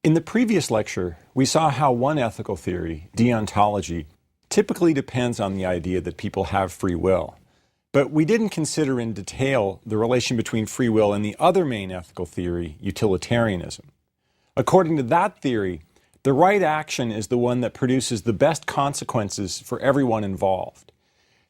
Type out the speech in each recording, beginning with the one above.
In the previous lecture, we saw how one ethical theory, deontology, typically depends on the idea that people have free will. But we didn't consider in detail the relation between free will and the other main ethical theory, utilitarianism. According to that theory, the right action is the one that produces the best consequences for everyone involved.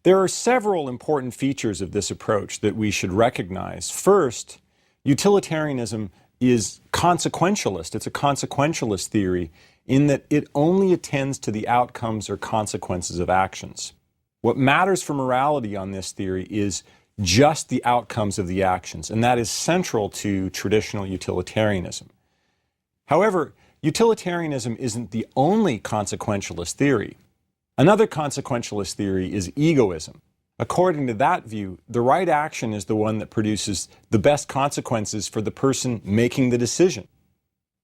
There are several important features of this approach that we should recognize. First, utilitarianism is consequentialist. It's a consequentialist theory in that it only attends to the outcomes or consequences of actions. What matters for morality on this theory is just the outcomes of the actions, and that is central to traditional utilitarianism. However, utilitarianism isn't the only consequentialist theory. Another consequentialist theory is egoism. According to that view, the right action is the one that produces the best consequences for the person making the decision.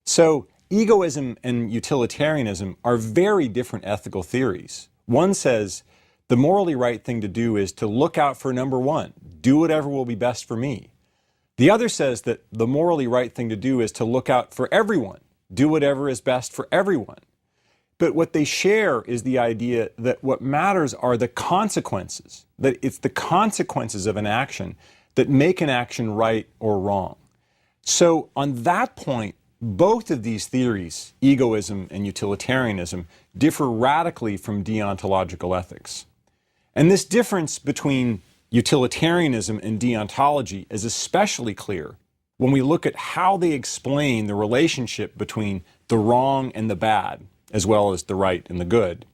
So, egoism and utilitarianism are very different ethical theories. One says the morally right thing to do is to look out for number one, do whatever will be best for me. The other says that the morally right thing to do is to look out for everyone, do whatever is best for everyone. But what they share is the idea that what matters are the consequences, that it's the consequences of an action that make an action right or wrong. So on that point, both of these theories, egoism and utilitarianism, differ radically from deontological ethics. And this difference between utilitarianism and deontology is especially clear when we look at how they explain the relationship between the wrong and the bad, as well as the right and the good.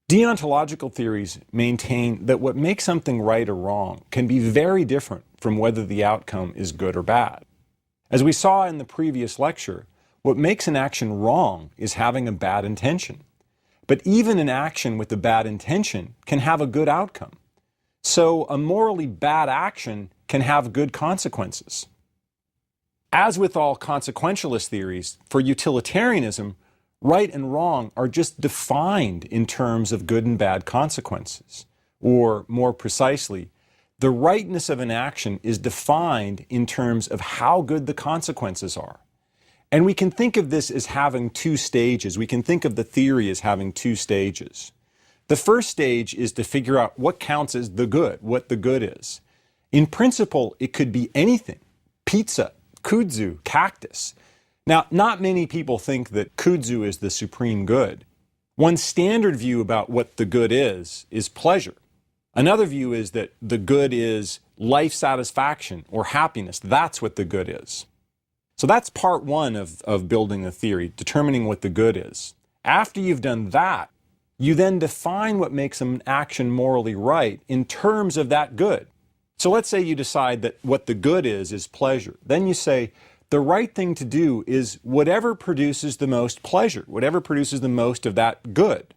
Deontological theories maintain that what makes something right or wrong can be very different from whether the outcome is good or bad. As we saw in the previous lecture, what makes an action wrong is having a bad intention. But even an action with a bad intention can have a good outcome. So a morally bad action can have good consequences. As with all consequentialist theories, for utilitarianism, right and wrong are just defined in terms of good and bad consequences. Or, more precisely, the rightness of an action is defined in terms of how good the consequences are. And we can think of this as having two stages. We can think of the theory as having two stages. The first stage is to figure out what counts as the good, what the good is. In principle, it could be anything. Pizza, kudzu, cactus. Now, not many people think that kudzu is the supreme good. One standard view about what the good is pleasure. Another view is that the good is life satisfaction or happiness. That's what the good is. So that's part one of building a theory, determining what the good is. After you've done that, you then define what makes an action morally right in terms of that good. So let's say you decide that what the good is pleasure. Then you say, the right thing to do is whatever produces the most pleasure, whatever produces the most of that good.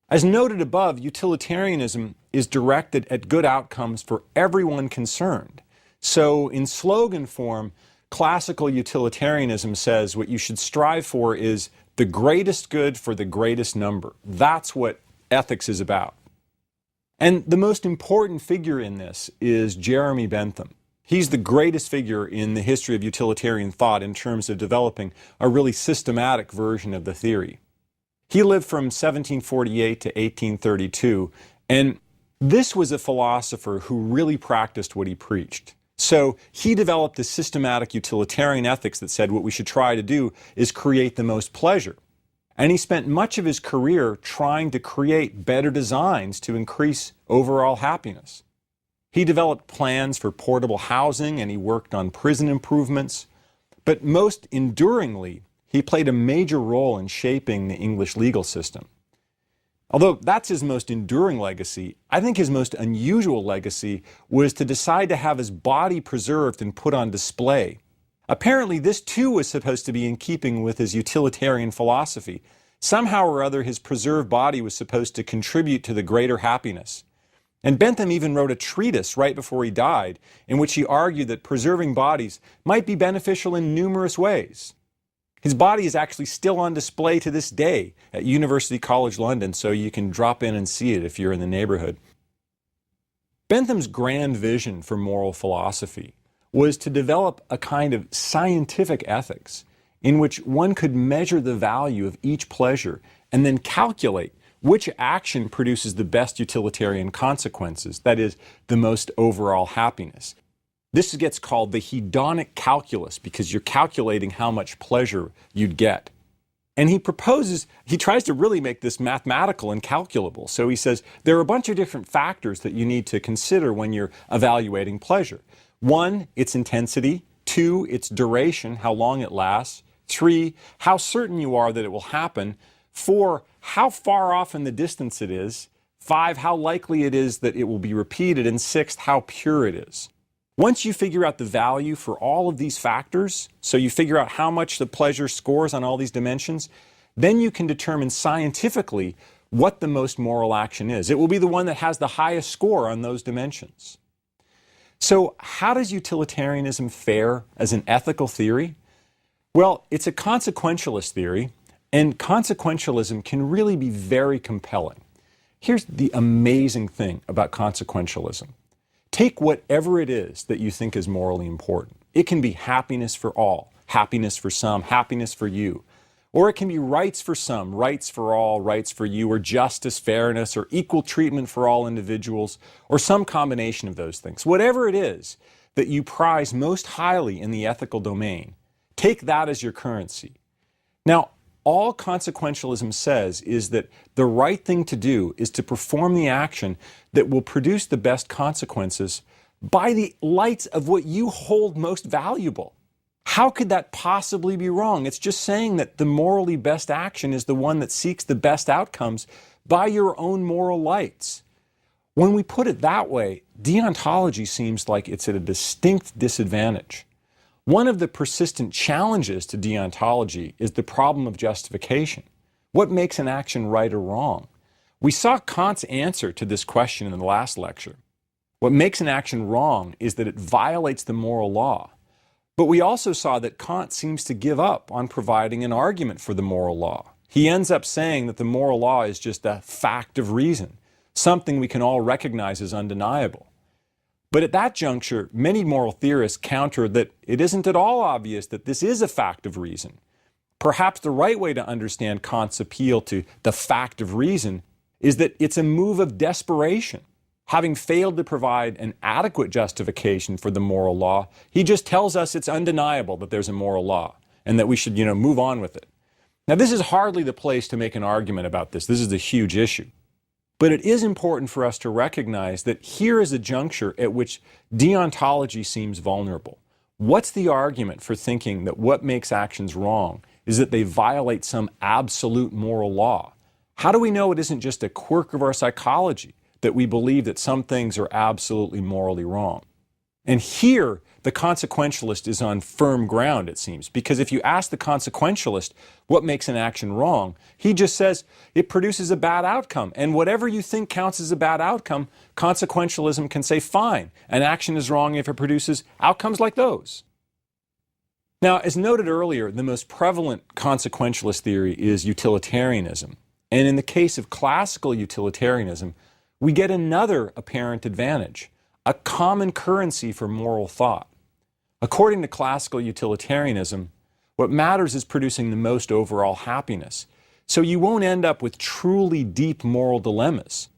As noted above, utilitarianism is directed at good outcomes for everyone concerned. So in slogan form, classical utilitarianism says what you should strive for is the greatest good for the greatest number. That's what ethics is about. And the most important figure in this is Jeremy Bentham. He's the greatest figure in the history of utilitarian thought in terms of developing a really systematic version of the theory. He lived from 1748 to 1832, and this was a philosopher who really practiced what he preached. So he developed a systematic utilitarian ethics that said what we should try to do is create the most pleasure. And he spent much of his career trying to create better designs to increase overall happiness. He developed plans for portable housing and he worked on prison improvements. But most enduringly, he played a major role in shaping the English legal system. Although that's his most enduring legacy, I think his most unusual legacy was to decide to have his body preserved and put on display. Apparently, this too was supposed to be in keeping with his utilitarian philosophy. Somehow or other, his preserved body was supposed to contribute to the greater happiness. And Bentham even wrote a treatise right before he died in which he argued that preserving bodies might be beneficial in numerous ways. His body is actually still on display to this day at University College London, so you can drop in and see it if you're in the neighborhood. Bentham's grand vision for moral philosophy was to develop a kind of scientific ethics in which one could measure the value of each pleasure and then calculate which action produces the best utilitarian consequences, that is, the most overall happiness. This gets called the hedonic calculus because you're calculating how much pleasure you'd get. And he tries to really make this mathematical and calculable. So he says there are a bunch of different factors that you need to consider when you're evaluating pleasure. 1, its intensity. 2, its duration, how long it lasts. 3, how certain you are that it will happen. 4, how far off in the distance it is. 5, how likely it is that it will be repeated. And 6, how pure it is. Once you figure out the value for all of these factors, so you figure out how much the pleasure scores on all these dimensions, then you can determine scientifically what the most moral action is. It will be the one that has the highest score on those dimensions. So how does utilitarianism fare as an ethical theory? Well, it's a consequentialist theory, and consequentialism can really be very compelling. Here's the amazing thing about consequentialism. Take whatever it is that you think is morally important. It can be happiness for all, happiness for some, happiness for you. Or it can be rights for some, rights for all, rights for you, or justice, fairness, or equal treatment for all individuals, or some combination of those things. Whatever it is that you prize most highly in the ethical domain, take that as your currency. Now, all consequentialism says is that the right thing to do is to perform the action that will produce the best consequences by the lights of what you hold most valuable. How could that possibly be wrong? It's just saying that the morally best action is the one that seeks the best outcomes by your own moral lights. When we put it that way, deontology seems like it's at a distinct disadvantage. One of the persistent challenges to deontology is the problem of justification. What makes an action right or wrong? We saw Kant's answer to this question in the last lecture. What makes an action wrong is that it violates the moral law. But we also saw that Kant seems to give up on providing an argument for the moral law. He ends up saying that the moral law is just a fact of reason, something we can all recognize as undeniable. But at that juncture, many moral theorists counter that it isn't at all obvious that this is a fact of reason. Perhaps the right way to understand Kant's appeal to the fact of reason is that it's a move of desperation. Having failed to provide an adequate justification for the moral law, he just tells us it's undeniable that there's a moral law and that we should, move on with it. Now, this is hardly the place to make an argument about this. This is a huge issue. But it is important for us to recognize that here is a juncture at which deontology seems vulnerable. What's the argument for thinking that what makes actions wrong is that they violate some absolute moral law? How do we know it isn't just a quirk of our psychology that we believe that some things are absolutely morally wrong? And here, the consequentialist is on firm ground, it seems, because if you ask the consequentialist what makes an action wrong, he just says it produces a bad outcome. And whatever you think counts as a bad outcome, consequentialism can say, fine, an action is wrong if it produces outcomes like those. Now, as noted earlier, the most prevalent consequentialist theory is utilitarianism. And in the case of classical utilitarianism, we get another apparent advantage, a common currency for moral thought. According to classical utilitarianism, what matters is producing the most overall happiness. So you won't end up with truly deep moral dilemmas.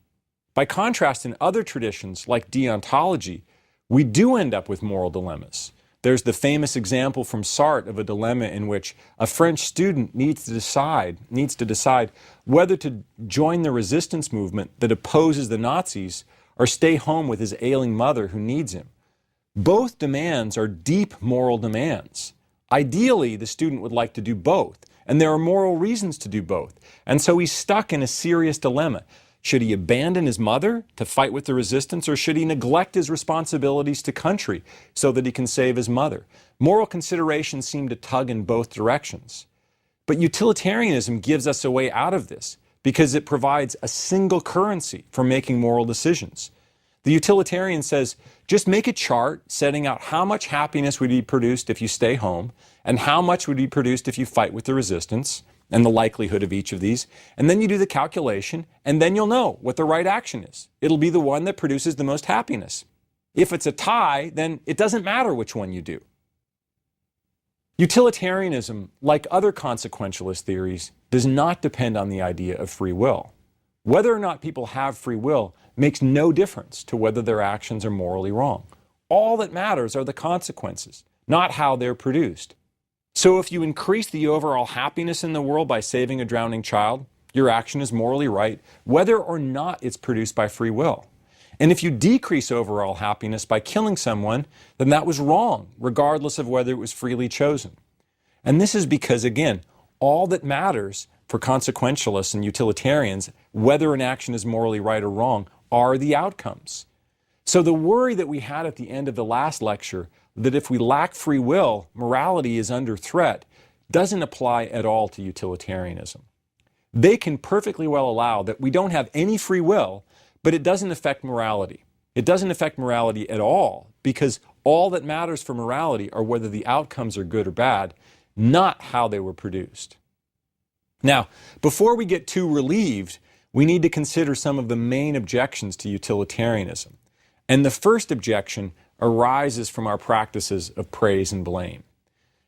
By contrast, in other traditions like deontology, we do end up with moral dilemmas. There's the famous example from Sartre of a dilemma in which a French student needs to decide whether to join the resistance movement that opposes the Nazis or stay home with his ailing mother who needs him. Both demands are deep moral demands. Ideally, the student would like to do both, and there are moral reasons to do both. And so he's stuck in a serious dilemma. Should he abandon his mother to fight with the resistance, or should he neglect his responsibilities to country so that he can save his mother? Moral considerations seem to tug in both directions. But utilitarianism gives us a way out of this because it provides a single currency for making moral decisions. The utilitarian says, just make a chart setting out how much happiness would be produced if you stay home and how much would be produced if you fight with the resistance and the likelihood of each of these. And then you do the calculation and then you'll know what the right action is. It'll be the one that produces the most happiness. If it's a tie, then it doesn't matter which one you do. Utilitarianism, like other consequentialist theories, does not depend on the idea of free will. Whether or not people have free will makes no difference to whether their actions are morally wrong. All that matters are the consequences, not how they're produced. So if you increase the overall happiness in the world by saving a drowning child, your action is morally right, whether or not it's produced by free will. And if you decrease overall happiness by killing someone, then that was wrong, regardless of whether it was freely chosen. And this is because, again, all that matters for consequentialists and utilitarians, whether an action is morally right or wrong, are the outcomes. So the worry that we had at the end of the last lecture, that if we lack free will, morality is under threat, doesn't apply at all to utilitarianism. They can perfectly well allow that we don't have any free will, but it doesn't affect morality. It doesn't affect morality at all, because all that matters for morality are whether the outcomes are good or bad, not how they were produced. Now, before we get too relieved, we need to consider some of the main objections to utilitarianism. And the first objection arises from our practices of praise and blame.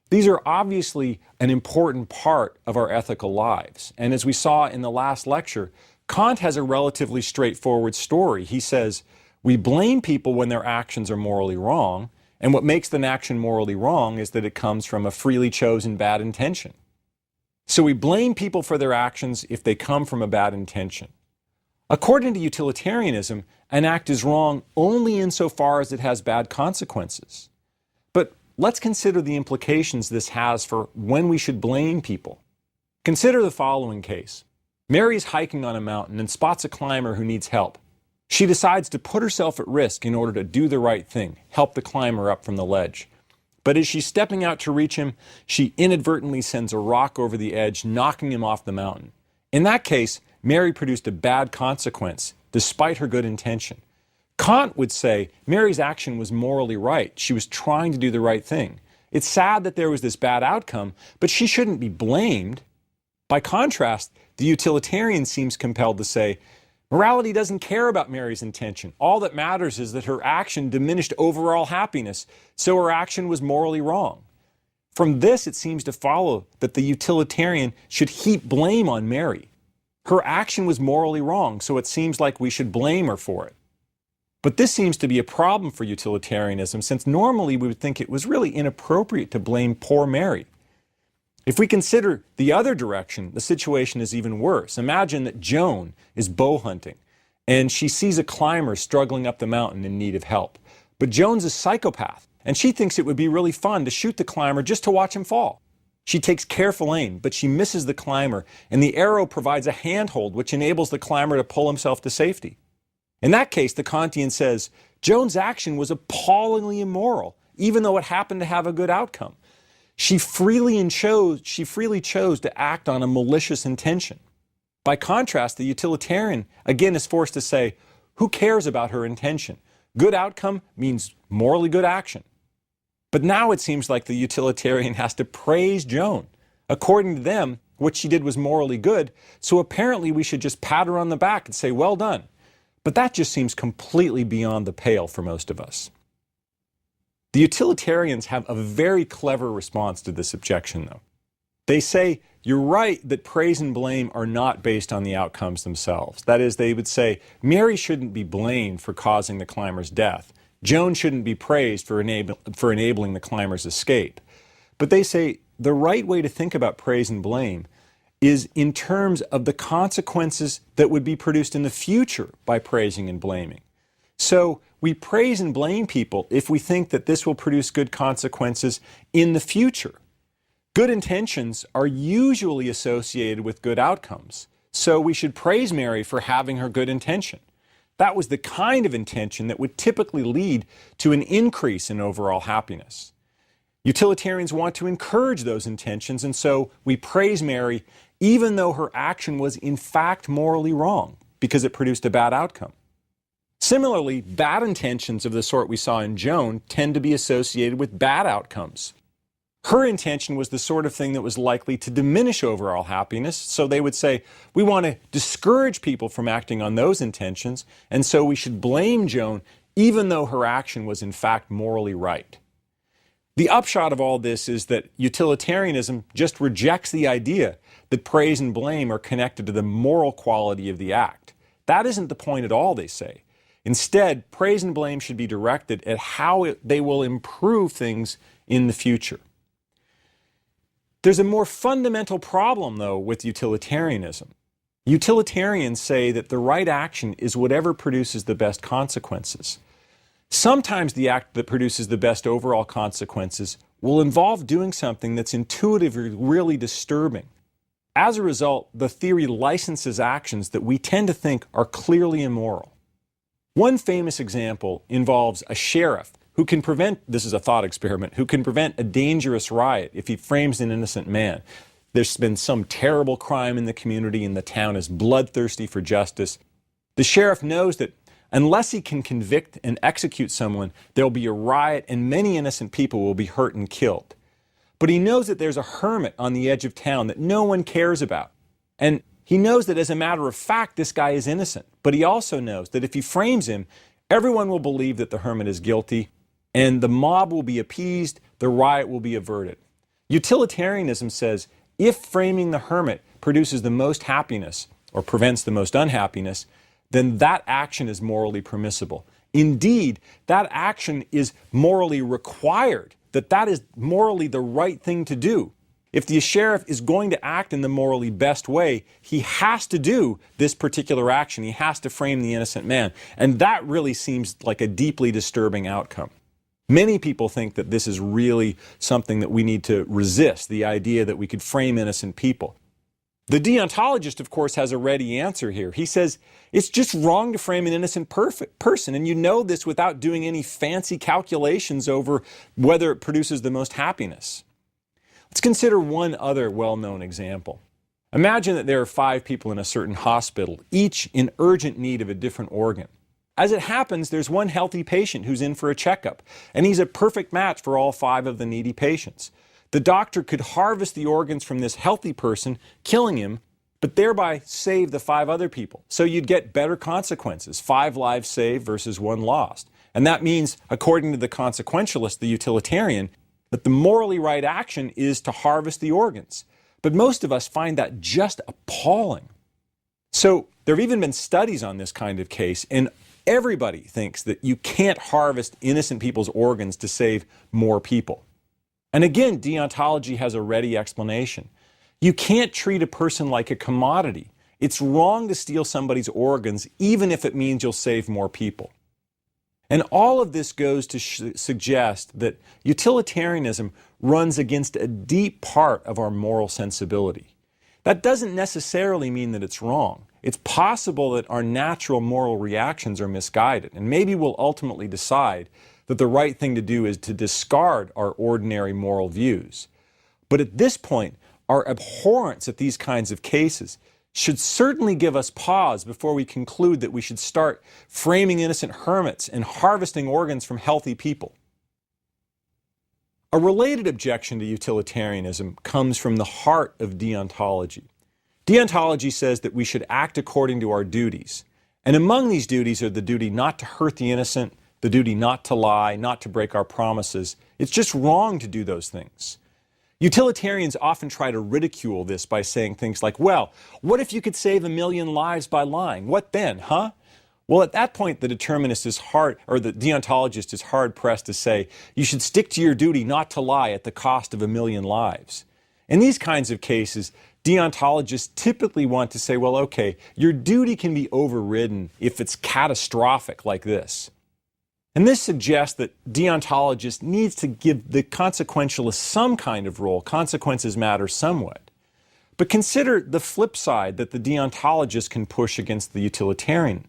These are obviously an important part of our ethical lives. And as we saw in the last lecture, Kant has a relatively straightforward story. He says, we blame people when their actions are morally wrong, and what makes an action morally wrong is that it comes from a freely chosen bad intention. So we blame people for their actions if they come from a bad intention. According to utilitarianism, an act is wrong only insofar as it has bad consequences. But let's consider the implications this has for when we should blame people. Consider the following case. Mary is hiking on a mountain and spots a climber who needs help. She decides to put herself at risk in order to do the right thing, help the climber up from the ledge. But as she's stepping out to reach him, she inadvertently sends a rock over the edge, knocking him off the mountain. In that case, Mary produced a bad consequence, despite her good intention. Kant would say Mary's action was morally right. She was trying to do the right thing. It's sad that there was this bad outcome, but she shouldn't be blamed. By contrast, the utilitarian seems compelled to say, morality doesn't care about Mary's intention. All that matters is that her action diminished overall happiness, so her action was morally wrong. From this, it seems to follow that the utilitarian should heap blame on Mary. Her action was morally wrong, so it seems like we should blame her for it. But this seems to be a problem for utilitarianism, since normally we would think it was really inappropriate to blame poor Mary. If we consider the other direction, the situation is even worse. Imagine that Joan is bow hunting, and she sees a climber struggling up the mountain in need of help. But Joan's a psychopath, and she thinks it would be really fun to shoot the climber just to watch him fall. She takes careful aim, but she misses the climber, and the arrow provides a handhold which enables the climber to pull himself to safety. In that case, the Kantian says, Joan's action was appallingly immoral, even though it happened to have a good outcome. She freely chose to act on a malicious intention. By contrast, the utilitarian, again, is forced to say, who cares about her intention? Good outcome means morally good action. But now it seems like the utilitarian has to praise Joan. According to them, what she did was morally good, so apparently we should just pat her on the back and say, well done. But that just seems completely beyond the pale for most of us. The utilitarians have a very clever response to this objection, though. They say, you're right that praise and blame are not based on the outcomes themselves. That is, they would say, Mary shouldn't be blamed for causing the climber's death. Joan shouldn't be praised for enabling the climber's escape. But they say the right way to think about praise and blame is in terms of the consequences that would be produced in the future by praising and blaming. So we praise and blame people if we think that this will produce good consequences in the future. Good intentions are usually associated with good outcomes, so we should praise Mary for having her good intention. That was the kind of intention that would typically lead to an increase in overall happiness. Utilitarians want to encourage those intentions, and so we praise Mary even though her action was in fact morally wrong because it produced a bad outcome. Similarly, bad intentions of the sort we saw in Joan tend to be associated with bad outcomes. Her intention was the sort of thing that was likely to diminish overall happiness, so they would say, we want to discourage people from acting on those intentions, and so we should blame Joan even though her action was in fact morally right. The upshot of all this is that utilitarianism just rejects the idea that praise and blame are connected to the moral quality of the act. That isn't the point at all, they say. Instead, praise and blame should be directed at how they will improve things in the future. There's a more fundamental problem, though, with utilitarianism. Utilitarians say that the right action is whatever produces the best consequences. Sometimes the act that produces the best overall consequences will involve doing something that's intuitively really disturbing. As a result, the theory licenses actions that we tend to think are clearly immoral. One famous example involves a sheriff who can prevent, this is a thought experiment, who can prevent a dangerous riot if he frames an innocent man. There's been some terrible crime in the community and the town is bloodthirsty for justice. The sheriff knows that unless he can convict and execute someone, there'll be a riot and many innocent people will be hurt and killed. But he knows that there's a hermit on the edge of town that no one cares about. And he knows that as a matter of fact, this guy is innocent. But he also knows that if he frames him, everyone will believe that the hermit is guilty, and the mob will be appeased, the riot will be averted. Utilitarianism says if framing the hermit produces the most happiness or prevents the most unhappiness, then that action is morally permissible. Indeed, that action is morally required, that is morally the right thing to do. If the sheriff is going to act in the morally best way, he has to do this particular action. He has to frame the innocent man. And that really seems like a deeply disturbing outcome. Many people think that this is really something that we need to resist, the idea that we could frame innocent people. The deontologist, of course, has a ready answer here. He says, it's just wrong to frame an innocent person, and you know this without doing any fancy calculations over whether it produces the most happiness. Let's consider one other well-known example. Imagine that there are 5 people in a certain hospital, each in urgent need of a different organ. As it happens, there's one healthy patient who's in for a checkup, and he's a perfect match for all 5 of the needy patients. The doctor could harvest the organs from this healthy person, killing him, but thereby save the 5 other people. So you'd get better consequences, 5 lives saved versus 1 lost. And that means, according to the consequentialist, the utilitarian, that the morally right action is to harvest the organs. But most of us find that just appalling. So there have even been studies on this kind of case, and everybody thinks that you can't harvest innocent people's organs to save more people. And again, deontology has a ready explanation. You can't treat a person like a commodity. It's wrong to steal somebody's organs, even if it means you'll save more people. And all of this goes to suggest that utilitarianism runs against a deep part of our moral sensibility. That doesn't necessarily mean that it's wrong. It's possible that our natural moral reactions are misguided, and maybe we'll ultimately decide that the right thing to do is to discard our ordinary moral views. But at this point, our abhorrence at these kinds of cases should certainly give us pause before we conclude that we should start framing innocent hermits and harvesting organs from healthy people. A related objection to utilitarianism comes from the heart of deontology. Deontology says that we should act according to our duties. And among these duties are the duty not to hurt the innocent, the duty not to lie, not to break our promises. It's just wrong to do those things. Utilitarians often try to ridicule this by saying things like, well, what if you could save 1 million lives by lying? What then, huh? Well, at that point, the determinist is the deontologist is hard-pressed to say, you should stick to your duty not to lie at the cost of 1 million lives. In these kinds of cases, deontologists typically want to say, well, okay, your duty can be overridden if it's catastrophic like this. And this suggests that deontologists need to give the consequentialist some kind of role. Consequences matter somewhat. But consider the flip side that the deontologist can push against the utilitarian.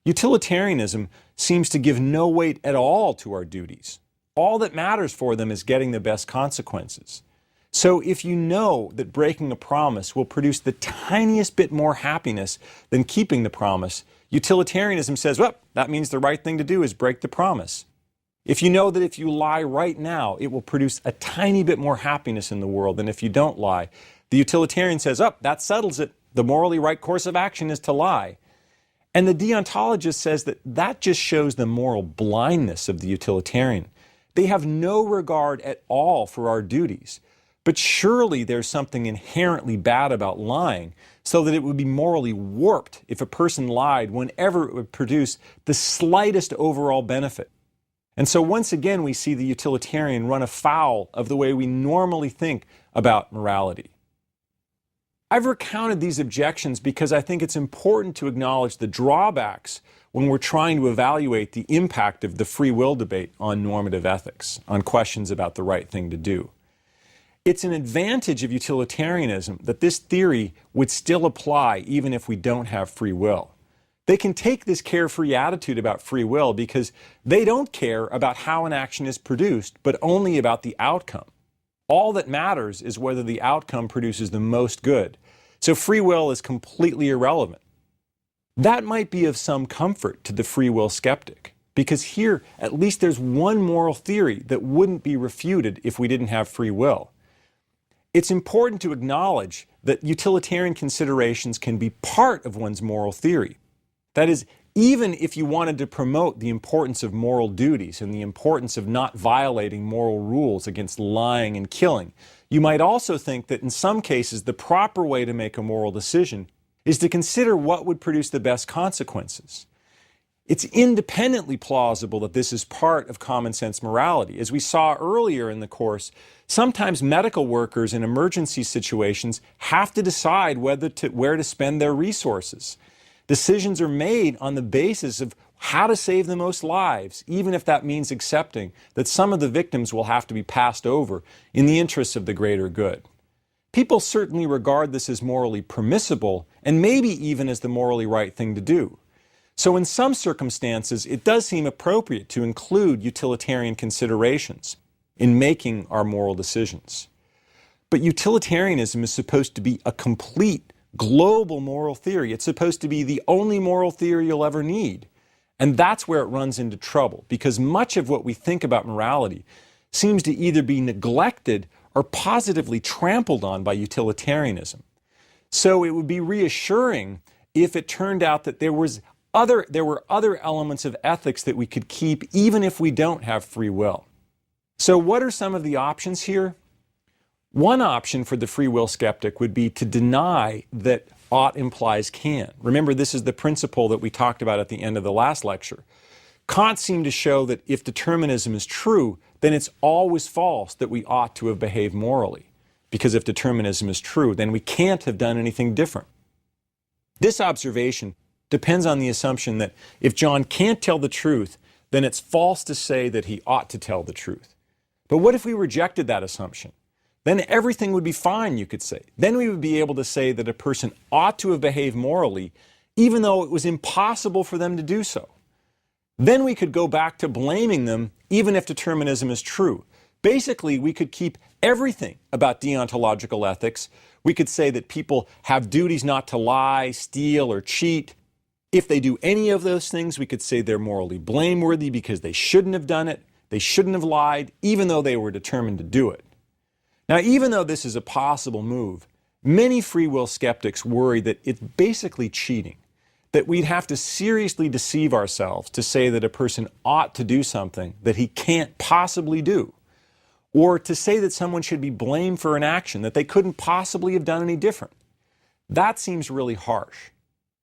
Utilitarianism seems to give no weight at all to our duties. All that matters for them is getting the best consequences. So if you know that breaking a promise will produce the tiniest bit more happiness than keeping the promise, utilitarianism says, well, that means the right thing to do is break the promise. If you know that if you lie right now, it will produce a tiny bit more happiness in the world than if you don't lie, the utilitarian says, oh, that settles it. The morally right course of action is to lie. And the deontologist says that just shows the moral blindness of the utilitarian. They have no regard at all for our duties. But surely there's something inherently bad about lying, so that it would be morally warped if a person lied whenever it would produce the slightest overall benefit. And so once again we see the utilitarian run afoul of the way we normally think about morality. I've recounted these objections because I think it's important to acknowledge the drawbacks when we're trying to evaluate the impact of the free will debate on normative ethics, on questions about the right thing to do. It's an advantage of utilitarianism that this theory would still apply even if we don't have free will. They can take this carefree attitude about free will because they don't care about how an action is produced, but only about the outcome. All that matters is whether the outcome produces the most good. So free will is completely irrelevant. That might be of some comfort to the free will skeptic, because here at least there's one moral theory that wouldn't be refuted if we didn't have free will. It's important to acknowledge that utilitarian considerations can be part of one's moral theory. That is, even if you wanted to promote the importance of moral duties and the importance of not violating moral rules against lying and killing, you might also think that in some cases the proper way to make a moral decision is to consider what would produce the best consequences. It's independently plausible that this is part of common sense morality. As we saw earlier in the course, sometimes medical workers in emergency situations have to decide where to spend their resources. Decisions are made on the basis of how to save the most lives, even if that means accepting that some of the victims will have to be passed over in the interests of the greater good. People certainly regard this as morally permissible, and maybe even as the morally right thing to do. So in some circumstances, it does seem appropriate to include utilitarian considerations in making our moral decisions. But utilitarianism is supposed to be a complete global moral theory. It's supposed to be the only moral theory you'll ever need. And that's where it runs into trouble, because much of what we think about morality seems to either be neglected or positively trampled on by utilitarianism. So it would be reassuring if it turned out that there were other elements of ethics that we could keep even if we don't have free will. So what are some of the options here? One option for the free will skeptic would be to deny that ought implies can. Remember, this is the principle that we talked about at the end of the last lecture. Kant seemed to show that if determinism is true, then it's always false that we ought to have behaved morally. Because if determinism is true, then we can't have done anything different. This observation depends on the assumption that if John can't tell the truth, then it's false to say that he ought to tell the truth. But what if we rejected that assumption? Then everything would be fine, you could say. Then we would be able to say that a person ought to have behaved morally, even though it was impossible for them to do so. Then we could go back to blaming them, even if determinism is true. Basically, we could keep everything about deontological ethics. We could say that people have duties not to lie, steal, or cheat. If they do any of those things, we could say they're morally blameworthy because they shouldn't have done it. They shouldn't have lied, even though they were determined to do it. Now, even though this is a possible move, many free will skeptics worry that it's basically cheating, that we'd have to seriously deceive ourselves to say that a person ought to do something that he can't possibly do, or to say that someone should be blamed for an action that they couldn't possibly have done any different. That seems really harsh.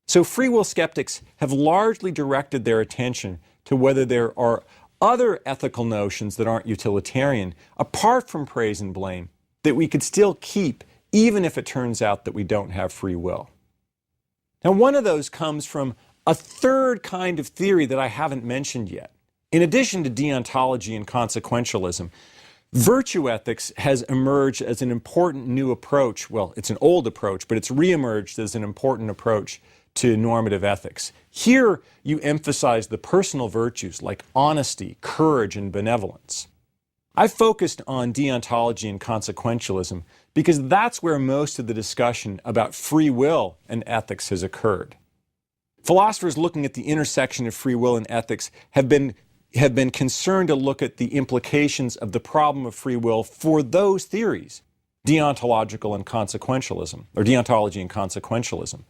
So free will skeptics have largely directed their attention to whether there are other ethical notions that aren't utilitarian, apart from praise and blame, that we could still keep even if it turns out that we don't have free will. Now, one of those comes from a third kind of theory that I haven't mentioned yet. In addition to deontology and consequentialism, virtue ethics has emerged as an important new approach. Well, it's an old approach, but it's reemerged as an important approach to normative ethics. Here, you emphasize the personal virtues like honesty, courage, and benevolence. I've focused on deontology and consequentialism because that's where most of the discussion about free will and ethics has occurred. Philosophers looking at the intersection of free will and ethics have been concerned to look at the implications of the problem of free will for those theories, deontological and consequentialism, or deontology and consequentialism.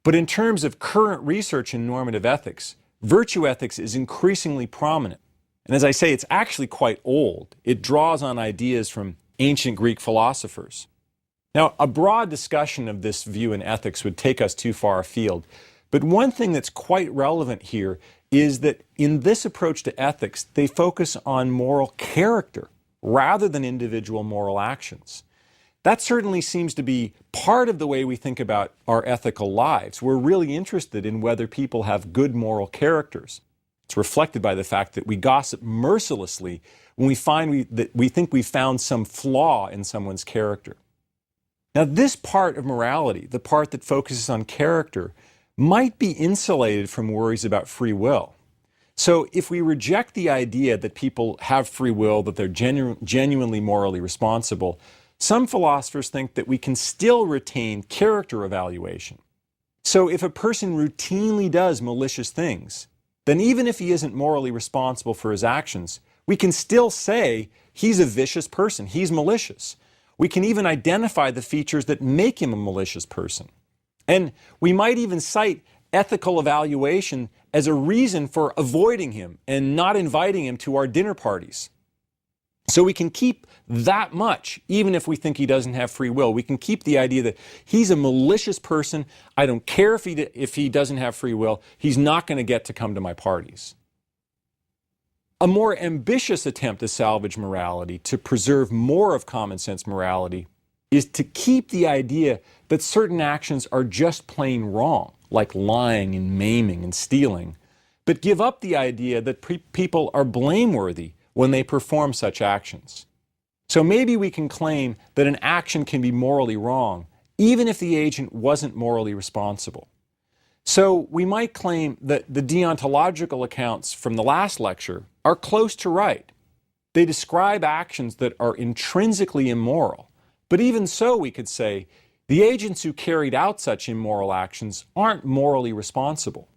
But in terms of current research in normative ethics, virtue ethics is increasingly prominent. And as I say, it's actually quite old. It draws on ideas from ancient Greek philosophers. Now, a broad discussion of this view in ethics would take us too far afield. But one thing that's quite relevant here is that in this approach to ethics, they focus on moral character rather than individual moral actions. That certainly seems to be part of the way we think about our ethical lives. We're really interested in whether people have good moral characters. It's reflected by the fact that we gossip mercilessly when we find that we think we've found some flaw in someone's character. Now, this part of morality, the part that focuses on character, might be insulated from worries about free will. So if we reject the idea that people have free will, that they're genuinely morally responsible, some philosophers think that we can still retain character evaluation. So if a person routinely does malicious things, then even if he isn't morally responsible for his actions, we can still say he's a vicious person, he's malicious. We can even identify the features that make him a malicious person. And we might even cite ethical evaluation as a reason for avoiding him and not inviting him to our dinner parties. So we can keep that much, even if we think he doesn't have free will. We can keep the idea that he's a malicious person. I don't care if he doesn't have free will. He's not going to get to come to my parties. A more ambitious attempt to salvage morality, to preserve more of common sense morality, is to keep the idea that certain actions are just plain wrong, like lying and maiming and stealing, but give up the idea that people are blameworthy when they perform such actions. So maybe we can claim that an action can be morally wrong, even if the agent wasn't morally responsible. So we might claim that the deontological accounts from the last lecture are close to right. They describe actions that are intrinsically immoral. But even so, we could say, the agents who carried out such immoral actions aren't morally responsible.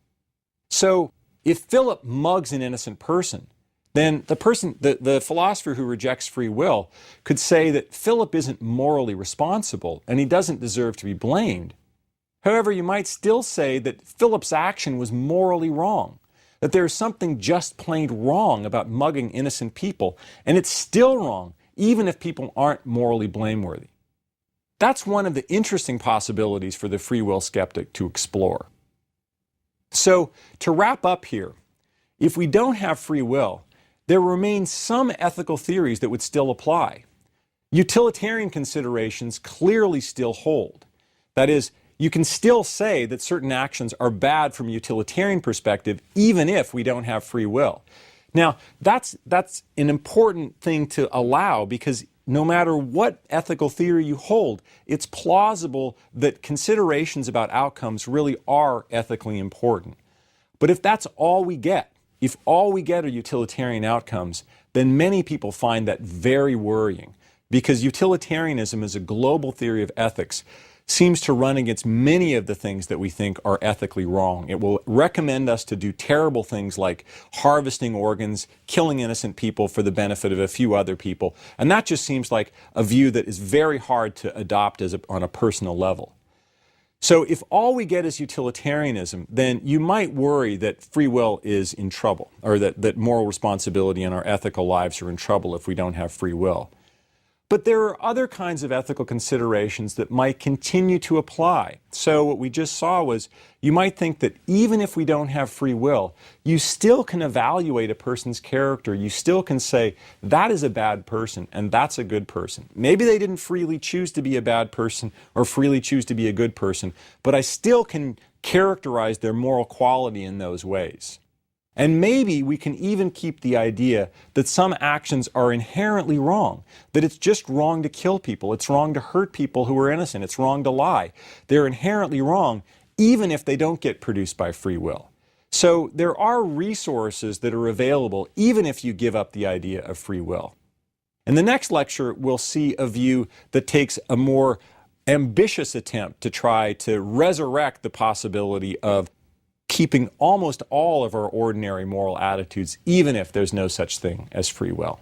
So if Philip mugs an innocent person, then the philosopher who rejects free will could say that Philip isn't morally responsible and he doesn't deserve to be blamed. However, you might still say that Philip's action was morally wrong, that there is something just plain wrong about mugging innocent people, and it's still wrong, even if people aren't morally blameworthy. That's one of the interesting possibilities for the free will skeptic to explore. So, to wrap up here, if we don't have free will, there remain some ethical theories that would still apply. Utilitarian considerations clearly still hold. That is, you can still say that certain actions are bad from a utilitarian perspective, even if we don't have free will. Now, that's an important thing to allow, because no matter what ethical theory you hold, it's plausible that considerations about outcomes really are ethically important. But if that's all we get, if all we get are utilitarian outcomes, then many people find that very worrying, because utilitarianism as a global theory of ethics seems to run against many of the things that we think are ethically wrong. It will recommend us to do terrible things like harvesting organs, killing innocent people for the benefit of a few other people. And that just seems like a view that is very hard to adopt on a personal level. So if all we get is utilitarianism, then you might worry that free will is in trouble, or that moral responsibility and our ethical lives are in trouble if we don't have free will. But there are other kinds of ethical considerations that might continue to apply. So what we just saw was, you might think that even if we don't have free will, you still can evaluate a person's character. You still can say, that is a bad person and that's a good person. Maybe they didn't freely choose to be a bad person or freely choose to be a good person, but I still can characterize their moral quality in those ways. And maybe we can even keep the idea that some actions are inherently wrong, that it's just wrong to kill people, it's wrong to hurt people who are innocent, it's wrong to lie. They're inherently wrong, even if they don't get produced by free will. So there are resources that are available, even if you give up the idea of free will. In the next lecture, we'll see a view that takes a more ambitious attempt to try to resurrect the possibility of keeping almost all of our ordinary moral attitudes, even if there's no such thing as free will.